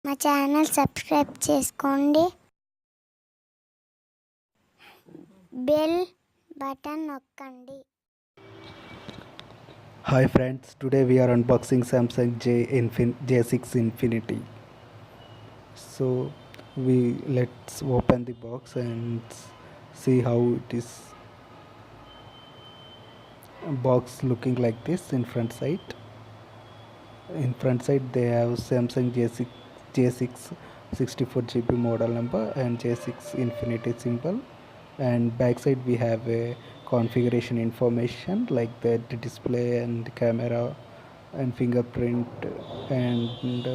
మా channel subscribe చేసుకోండి. Bell button నొక్కండి. Hi friends, today we are unboxing Samsung J6 Infinity. So let's open the box and see how it is. Box looking like this in front side. In front side they have Samsung J6 64 GB model number and J6 Infinity symbol, and back side we have a configuration information like the display and camera and fingerprint and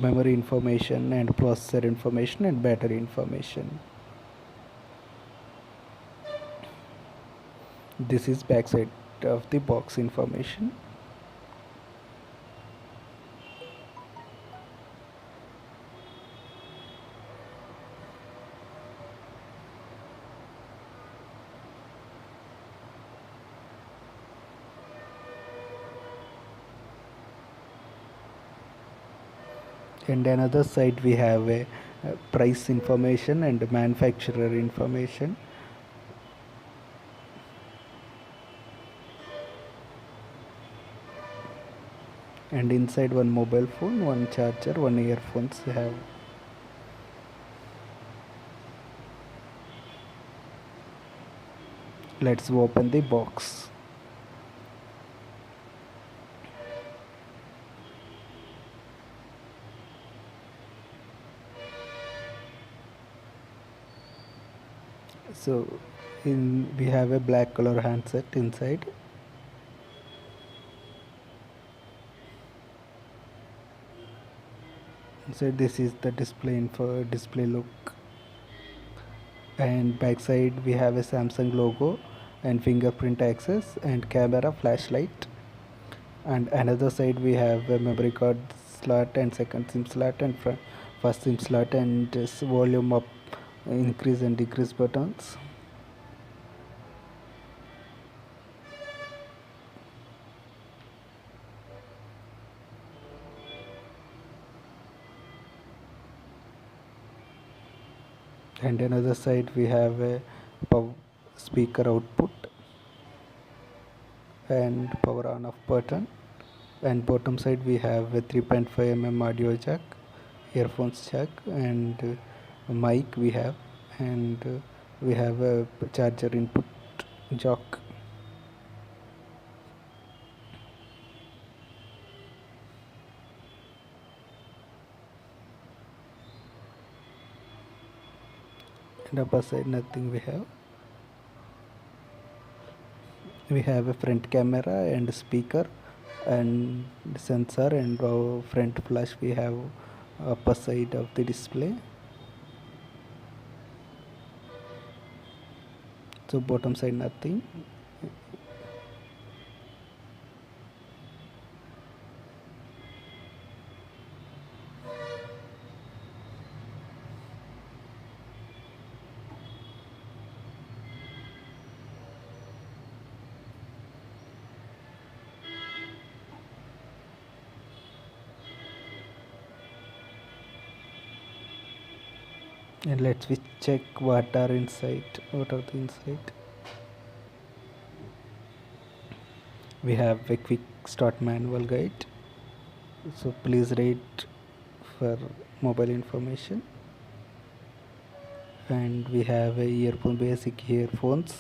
memory information and processor information and battery information. This is back side of the box information. And another side we have a price information and manufacturer information. And inside one mobile phone, one charger, one earphones we have. Let's open the box. So we have a black color handset inside. So this is the display look, and backside we have a Samsung logo and fingerprint access and camera flashlight, and another side we have a memory card slot and second SIM slot and first SIM slot and this volume up, increase and decrease buttons. And another side we have a power speaker output and power on off button, and bottom side we have a 3.5 mm audio jack, earphones jack and mic we have, and we have a charger input jack. And upper side nothing we have a front camera and speaker and sensor, and front flash we have upper side of the display. So bottom side nothing. And let's check what are the inside. We have a quick start manual guide, so please read for mobile information. And we have a basic earphones,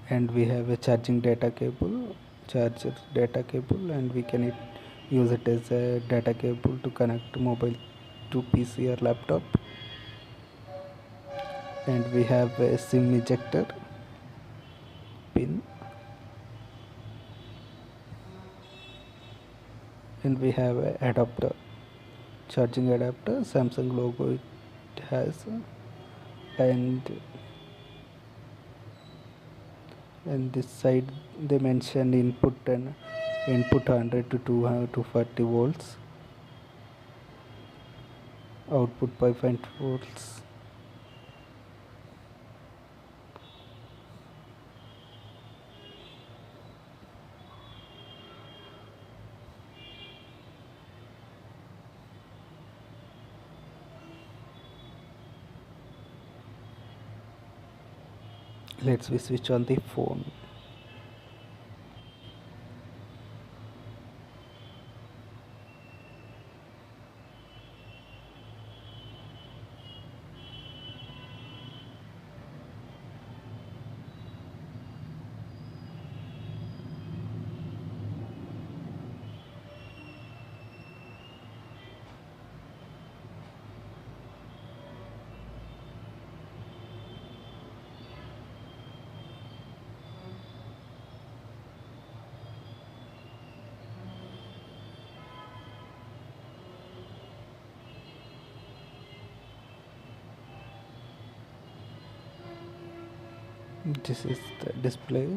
and we have a charger data cable, and we can use it as a data cable to connect mobile to PC or laptop. And we have a SIM ejector pin, and we have a adapter, charging adapter, Samsung logo it has, and this side they mention input 100 to 240 volts, output 5.0 volts. Let's we switch on the phone. This is the display.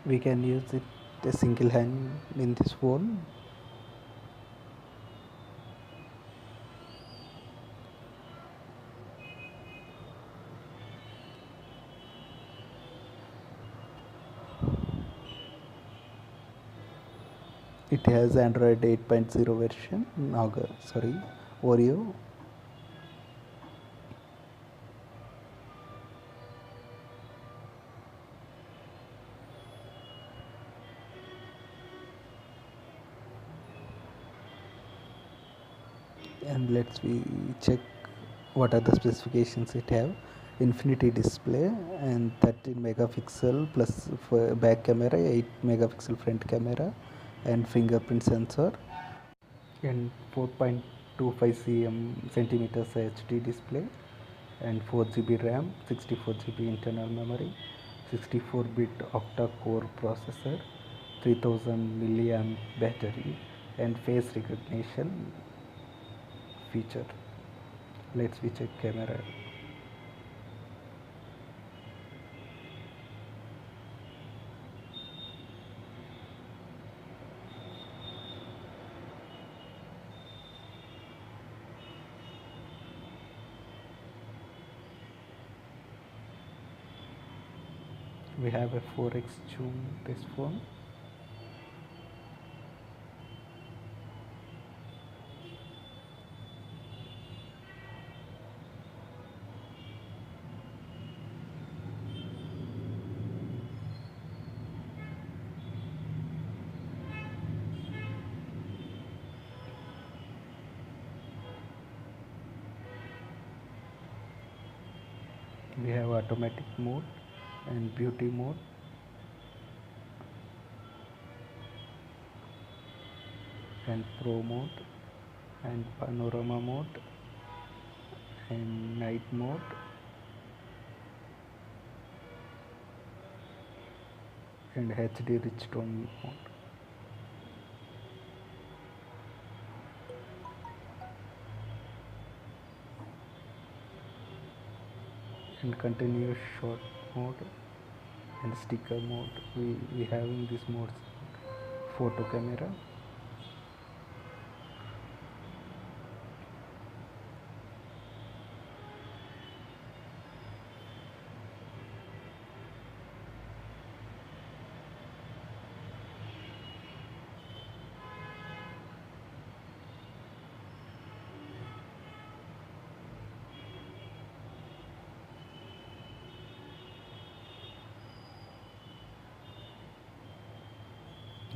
We can use it a single hand in this phone. It has Android 8.0 version. Sorry, Oreo. And let's we check what are the specifications it have. Infinity display and 13 megapixel plus for back camera, 8 megapixel front camera, and fingerprint sensor, and 4.25 centimeters HD display, and 4 GB RAM, 64 GB internal memory, 64-bit octa-core processor, 3000 milliamp battery, and face recognition feature. Let's we check camera. We have a 4x zoom this phone. We have automatic mode and beauty mode, and pro mode, and panorama mode, and night mode, and HD rich tone mode. And continuous shot mode and sticker mode. We have in this mode photo camera.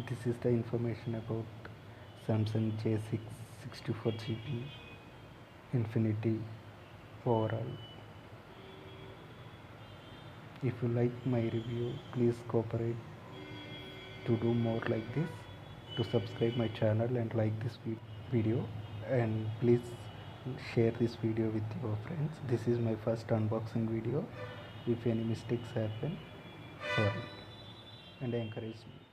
This is the information about Samsung J6 64 GB Infinity overall. If you like my review, please cooperate to do more like this, to subscribe my channel and like this video, and please share this video with your friends. This is my first unboxing video. If any mistakes happen, sorry, and encourage me.